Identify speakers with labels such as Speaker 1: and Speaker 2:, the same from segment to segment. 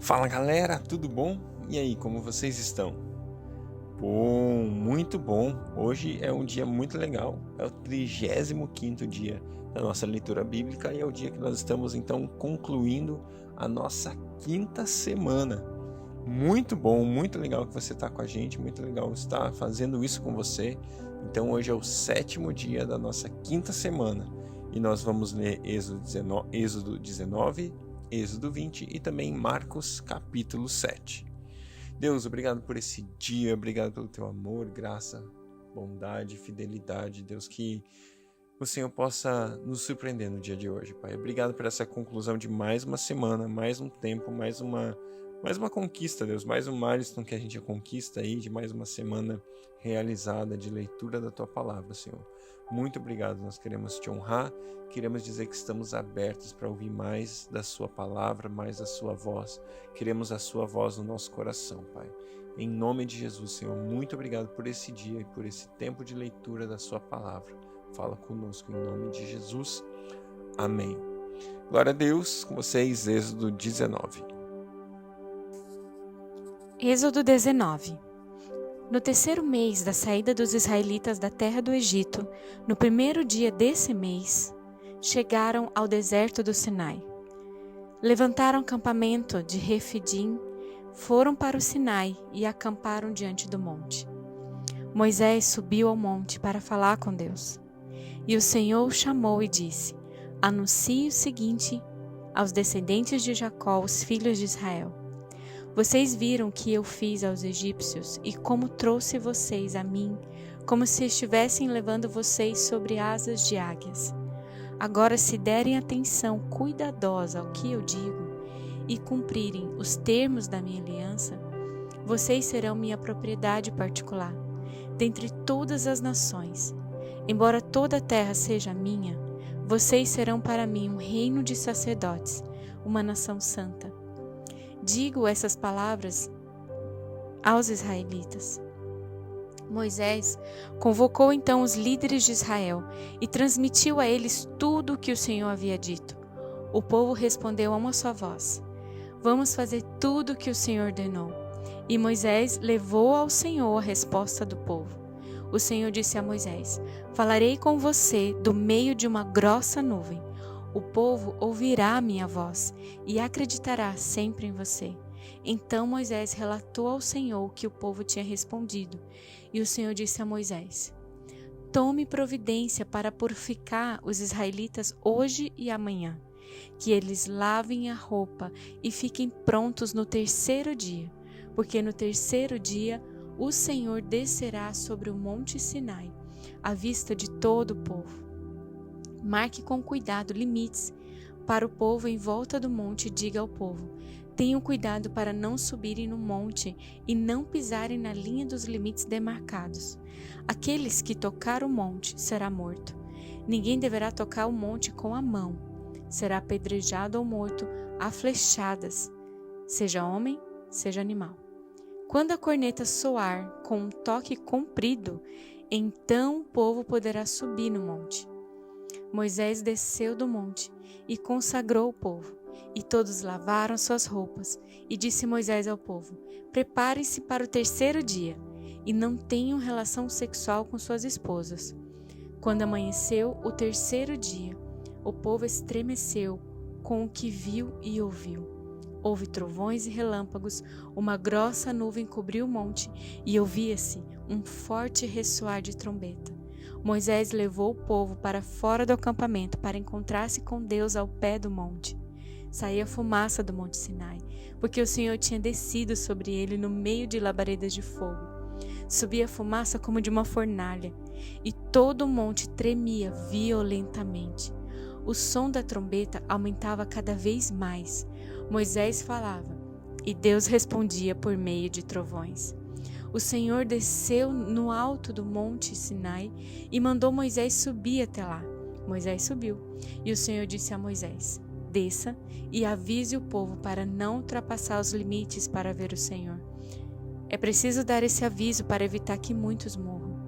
Speaker 1: Fala galera, tudo bom? E aí, como vocês estão? Bom, muito bom. Hoje é um dia muito legal. É o 35º dia da nossa leitura bíblica e é o dia que nós estamos então concluindo a nossa quinta semana. Muito bom, muito legal que você está com a gente, muito legal estar fazendo isso com você. Então hoje é o 7º dia da nossa quinta semana e nós vamos ler Êxodo 19, Êxodo 20 e também Marcos capítulo 7. Deus, obrigado por esse dia, obrigado pelo teu amor, graça, bondade, fidelidade. Deus, que o Senhor possa nos surpreender no dia de hoje, Pai. Obrigado por essa conclusão de mais uma semana, mais um tempo, mais uma conquista, Deus, mais um milestone que a gente conquista aí, de mais uma semana realizada de leitura da Tua Palavra, Senhor. Muito obrigado, nós queremos Te honrar, queremos dizer que estamos abertos para ouvir mais da Sua Palavra, mais da Sua voz. Queremos a Sua voz no nosso coração, Pai. Em nome de Jesus, Senhor, muito obrigado por esse dia e por esse tempo de leitura da Sua Palavra. Fala conosco em nome de Jesus. Amém. Glória a Deus, com vocês, Êxodo 19.
Speaker 2: Êxodo 19. No terceiro mês da saída dos israelitas da terra do Egito, no primeiro dia desse mês, chegaram ao deserto do Sinai. Levantaram campamento de Refidim, foram para o Sinai e acamparam diante do monte. Moisés subiu ao monte para falar com Deus. E o Senhor o chamou e disse: Anuncie o seguinte aos descendentes de Jacó, os filhos de Israel. Vocês viram o que eu fiz aos egípcios e como trouxe vocês a mim, como se estivessem levando vocês sobre asas de águias. Agora, se derem atenção cuidadosa ao que eu digo e cumprirem os termos da minha aliança, vocês serão minha propriedade particular, dentre todas as nações. Embora toda a terra seja minha, vocês serão para mim um reino de sacerdotes, uma nação santa. Digo essas palavras aos israelitas. Moisés convocou então os líderes de Israel e transmitiu a eles tudo o que o Senhor havia dito. O povo respondeu a uma só voz: Vamos fazer tudo o que o Senhor ordenou. E Moisés levou ao Senhor a resposta do povo. O Senhor disse a Moisés: Falarei com você do meio de uma grossa nuvem. O povo ouvirá a minha voz e acreditará sempre em você. Então Moisés relatou ao Senhor o que o povo tinha respondido. E o Senhor disse a Moisés: Tome providência para purificar os israelitas hoje e amanhã, que eles lavem a roupa e fiquem prontos no terceiro dia, porque no terceiro dia o Senhor descerá sobre o monte Sinai, à vista de todo o povo. Marque com cuidado limites para o povo em volta do monte e diga ao povo: tenham cuidado para não subirem no monte e não pisarem na linha dos limites demarcados. Aqueles que tocar o monte será morto. Ninguém deverá tocar o monte com a mão. Será apedrejado ou morto a flechadas, seja homem, seja animal. Quando a corneta soar com um toque comprido, então o povo poderá subir no monte. Moisés desceu do monte e consagrou o povo, e todos lavaram suas roupas. E disse Moisés ao povo: Preparem-se para o terceiro dia, e não tenham relação sexual com suas esposas. Quando amanheceu o terceiro dia, o povo estremeceu com o que viu e ouviu. Houve trovões e relâmpagos, uma grossa nuvem cobriu o monte, e ouvia-se um forte ressoar de trombeta. Moisés levou o povo para fora do acampamento para encontrar-se com Deus ao pé do monte. Saía fumaça do monte Sinai, porque o Senhor tinha descido sobre ele no meio de labaredas de fogo. Subia fumaça como de uma fornalha, e todo o monte tremia violentamente. O som da trombeta aumentava cada vez mais. Moisés falava, e Deus respondia por meio de trovões. O Senhor desceu no alto do monte Sinai e mandou Moisés subir até lá. Moisés subiu, e o Senhor disse a Moisés: Desça e avise o povo para não ultrapassar os limites para ver o Senhor. É preciso dar esse aviso para evitar que muitos morram.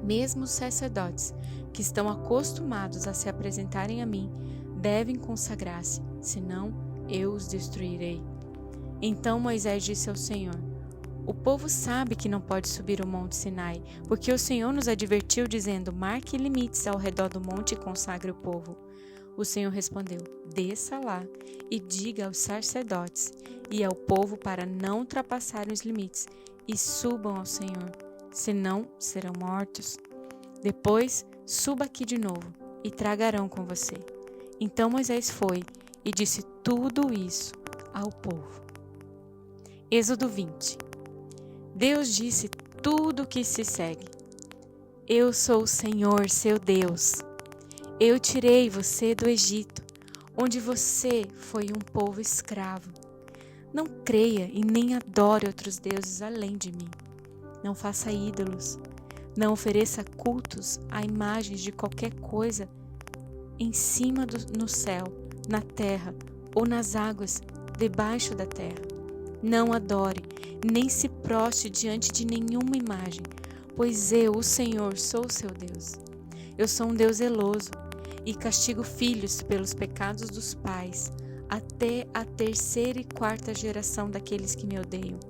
Speaker 2: Mesmo os sacerdotes, que estão acostumados a se apresentarem a mim, devem consagrar-se, senão eu os destruirei. Então Moisés disse ao Senhor: O povo sabe que não pode subir o monte Sinai, porque o Senhor nos advertiu dizendo: Marque limites ao redor do monte e consagre o povo. O Senhor respondeu: Desça lá e diga aos sacerdotes e ao povo para não ultrapassarem os limites e subam ao Senhor, senão serão mortos. Depois, suba aqui de novo e tragarão com você. Então Moisés foi e disse tudo isso ao povo. Êxodo 20. Deus disse tudo o que se segue. Eu sou o Senhor, seu Deus. Eu tirei você do Egito, onde você foi um povo escravo. Não creia e nem adore outros deuses além de mim. Não faça ídolos. Não ofereça cultos a imagens de qualquer coisa em cima no céu, na terra ou nas águas debaixo da terra. Não adore, nem se proste diante de nenhuma imagem, pois eu, o Senhor, sou o seu Deus. Eu sou um Deus zeloso e castigo filhos pelos pecados dos pais, até a 3ª e 4ª geração daqueles que me odeiam,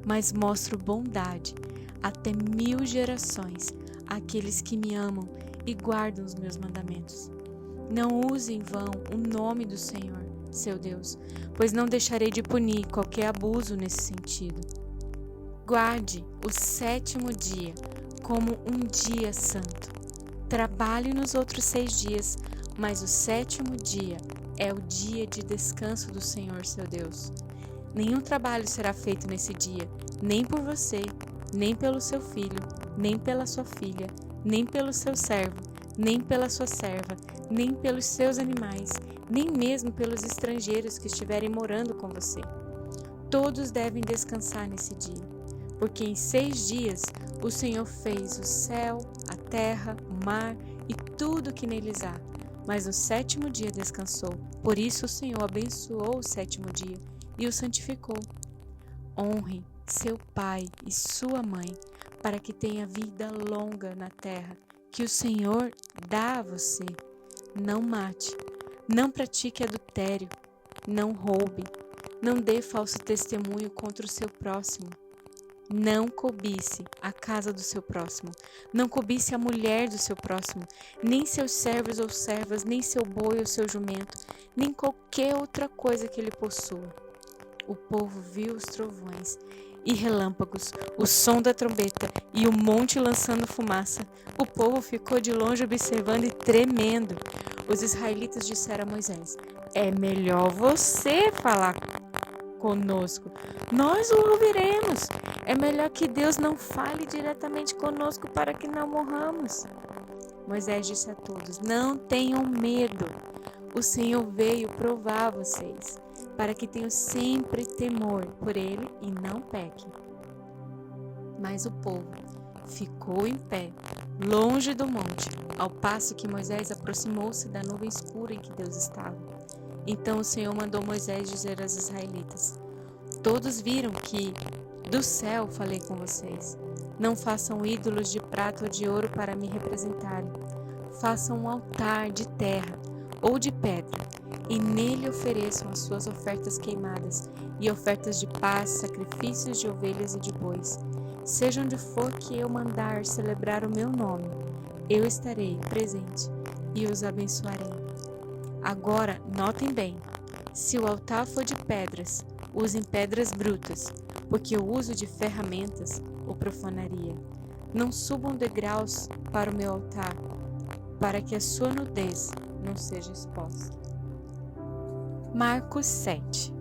Speaker 2: mas mostro bondade até 1000 gerações àqueles que me amam e guardam os meus mandamentos. Não use em vão o nome do Senhor, seu Deus, pois não deixarei de punir qualquer abuso nesse sentido. Guarde o 7º dia como um dia santo. Trabalhe nos outros 6 dias, mas o 7º dia é o dia de descanso do Senhor, seu Deus. Nenhum trabalho será feito nesse dia, nem por você, nem pelo seu filho, nem pela sua filha, nem pelo seu servo, nem pela sua serva, nem pelos seus animais, nem mesmo pelos estrangeiros que estiverem morando com você. Todos devem descansar nesse dia, porque em 6 dias o Senhor fez o céu, a terra, o mar e tudo que neles há, mas no 7º dia descansou. Por isso o Senhor abençoou o 7º dia e o santificou. Honre seu pai e sua mãe, para que tenha vida longa na terra que o Senhor dá a você. Não mate, não pratique adultério, não roube, não dê falso testemunho contra o seu próximo. Não cobice a casa do seu próximo, não cobice a mulher do seu próximo, nem seus servos ou servas, nem seu boi ou seu jumento, nem qualquer outra coisa que ele possua. O povo viu os trovões e relâmpagos, o som da trombeta e o monte lançando fumaça. O povo ficou de longe observando e tremendo. Os israelitas disseram a Moisés: É melhor você falar conosco, nós o ouviremos. É melhor que Deus não fale diretamente conosco para que não morramos. Moisés disse a todos: Não tenham medo. O Senhor veio provar vocês, para que tenham sempre temor por ele e não pequem. Mas o povo ficou em pé, longe do monte, ao passo que Moisés aproximou-se da nuvem escura em que Deus estava. Então o Senhor mandou Moisés dizer aos israelitas: Todos viram que do céu falei com vocês. Não façam ídolos de prata ou de ouro para me representarem. Façam um altar de terra ou de pedra, e nele ofereçam as suas ofertas queimadas e ofertas de paz, sacrifícios de ovelhas e de bois. Seja onde for que eu mandar celebrar o meu nome, eu estarei presente e os abençoarei. Agora, notem bem, se o altar for de pedras, usem pedras brutas, porque o uso de ferramentas o profanaria. Não subam degraus para o meu altar, para que a sua nudez não seja exposta. Marcos 7.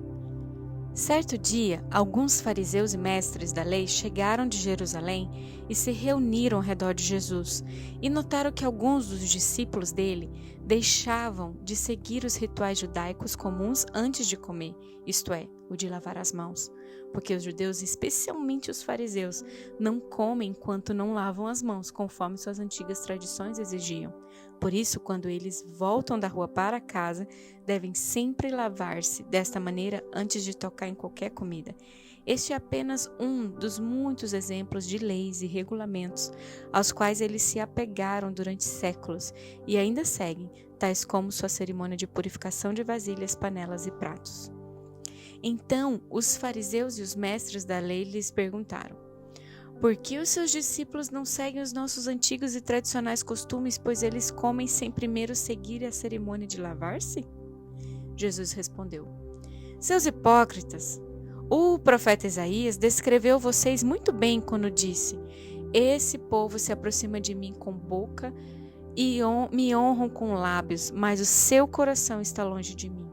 Speaker 2: Certo dia, alguns fariseus e mestres da lei chegaram de Jerusalém e se reuniram ao redor de Jesus, e notaram que alguns dos discípulos dele deixavam de seguir os rituais judaicos comuns antes de comer, isto é, o de lavar as mãos, porque os judeus, especialmente os fariseus, não comem enquanto não lavam as mãos, conforme suas antigas tradições exigiam. Por isso, quando eles voltam da rua para casa, devem sempre lavar-se desta maneira antes de tocar em qualquer comida. Este é apenas um dos muitos exemplos de leis e regulamentos aos quais eles se apegaram durante séculos e ainda seguem, tais como sua cerimônia de purificação de vasilhas, panelas e pratos. Então os fariseus e os mestres da lei lhes perguntaram: por que os seus discípulos não seguem os nossos antigos e tradicionais costumes, pois eles comem sem primeiro seguir a cerimônia de lavar-se? Jesus respondeu: seus hipócritas, o profeta Isaías descreveu vocês muito bem quando disse: esse povo se aproxima de mim com boca e me honram com lábios, mas o seu coração está longe de mim.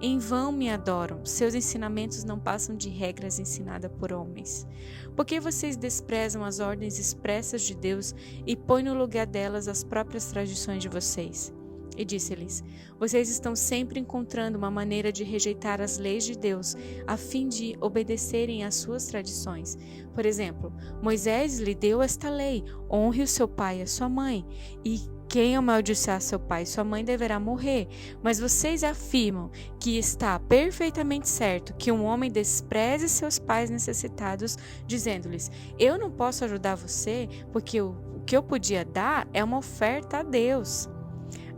Speaker 2: Em vão me adoram, seus ensinamentos não passam de regras ensinadas por homens. Por que vocês desprezam as ordens expressas de Deus e põem no lugar delas as próprias tradições de vocês? E disse-lhes: vocês estão sempre encontrando uma maneira de rejeitar as leis de Deus, a fim de obedecerem às suas tradições. Por exemplo, Moisés lhe deu esta lei: honre o seu pai e a sua mãe, e quem amaldiçoar seu pai e sua mãe deverá morrer. Mas vocês afirmam que está perfeitamente certo que um homem despreze seus pais necessitados, dizendo-lhes: eu não posso ajudar você, porque o que eu podia dar é uma oferta a Deus.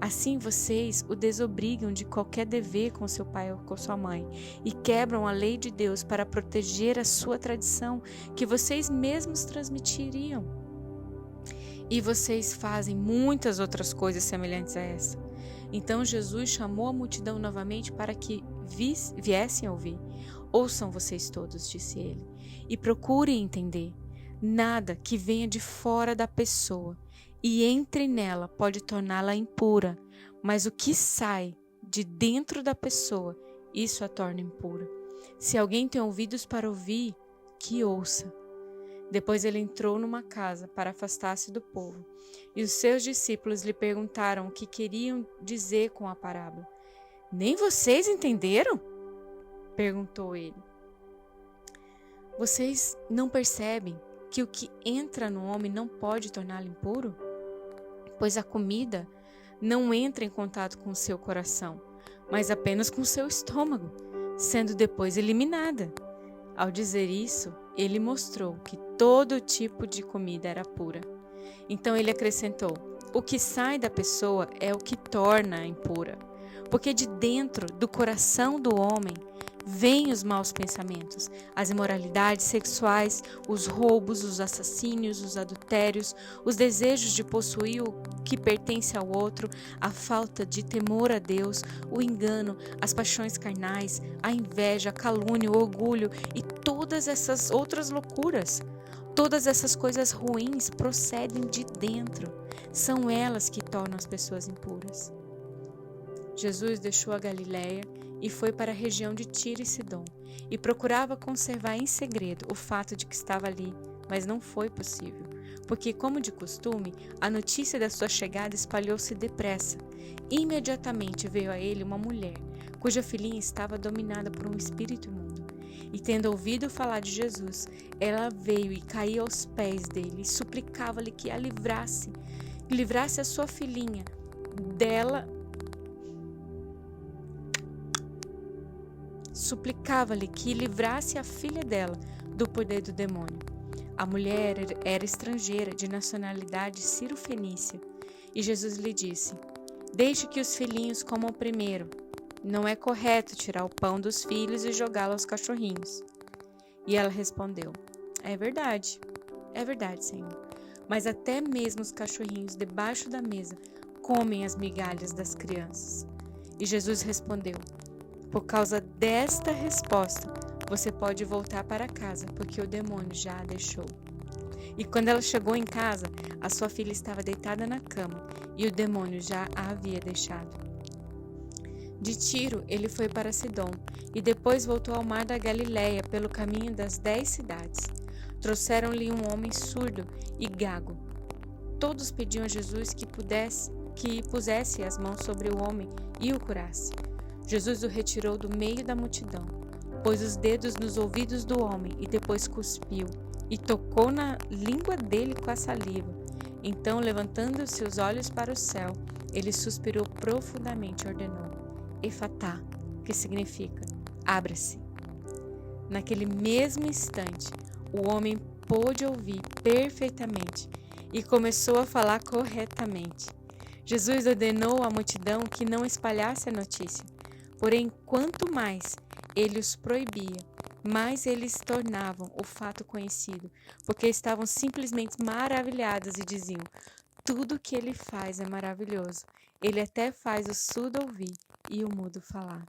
Speaker 2: Assim vocês o desobrigam de qualquer dever com seu pai ou com sua mãe e quebram a lei de Deus para proteger a sua tradição que vocês mesmos transmitiriam. E vocês fazem muitas outras coisas semelhantes a essa. Então Jesus chamou a multidão novamente para que viessem ouvir. Ouçam vocês todos, disse ele, e procurem entender. Nada que venha de fora da pessoa e entre nela pode torná-la impura, mas o que sai de dentro da pessoa, isso a torna impura. Se alguém tem ouvidos para ouvir, que ouça. Depois ele entrou numa casa para afastar-se do povo, e os seus discípulos lhe perguntaram o que queriam dizer com a parábola. Nem vocês entenderam? Perguntou ele. Vocês não percebem que o que entra no homem não pode torná-lo impuro? Pois a comida não entra em contato com o seu coração, mas apenas com o seu estômago, sendo depois eliminada. Ao dizer isso, ele mostrou que todo tipo de comida era pura. Então ele acrescentou: o que sai da pessoa é o que torna impura, porque de dentro do coração do homem vêm os maus pensamentos, as imoralidades sexuais, os roubos, os assassínios, os adultérios, os desejos de possuir o que pertence ao outro, a falta de temor a Deus, o engano, as paixões carnais, a inveja, a calúnia, o orgulho e todas essas outras loucuras. Todas essas coisas ruins procedem de dentro. São elas que tornam as pessoas impuras. Jesus deixou a Galiléia e foi para a região de Tiro e Sidom, e procurava conservar em segredo o fato de que estava ali, mas não foi possível, porque, como de costume, a notícia da sua chegada espalhou-se depressa. Imediatamente veio a ele uma mulher, cuja filhinha estava dominada por um espírito imundo. E tendo ouvido falar de Jesus, ela veio e caiu aos pés dele, e suplicava-lhe que a livrasse a sua filhinha dela. Suplicava-lhe que livrasse a filha dela do poder do demônio. A mulher era estrangeira, de nacionalidade ciro-fenícia, e Jesus lhe disse: deixe que os filhinhos comam primeiro. Não é correto tirar o pão dos filhos e jogá-lo aos cachorrinhos. E ela respondeu: é verdade, Senhor. Mas até mesmo os cachorrinhos debaixo da mesa comem as migalhas das crianças. E Jesus respondeu: por causa desta resposta, você pode voltar para casa, porque o demônio já a deixou. E quando ela chegou em casa, a sua filha estava deitada na cama, e o demônio já a havia deixado. De Tiro, ele foi para Sidom, e depois voltou ao mar da Galiléia, pelo caminho das 10 cidades. Trouxeram-lhe um homem surdo e gago. Todos pediam a Jesus que pusesse as mãos sobre o homem e o curasse. Jesus o retirou do meio da multidão, pôs os dedos nos ouvidos do homem e depois cuspiu, e tocou na língua dele com a saliva. Então, levantando os seus olhos para o céu, ele suspirou profundamente e ordenou: Efatá, que significa abra-se. Naquele mesmo instante, o homem pôde ouvir perfeitamente e começou a falar corretamente. Jesus ordenou à multidão que não espalhasse a notícia. Porém, quanto mais ele os proibia, mas eles tornavam o fato conhecido, porque estavam simplesmente maravilhados e diziam: tudo o que ele faz é maravilhoso. Ele até faz o surdo ouvir e o mudo falar.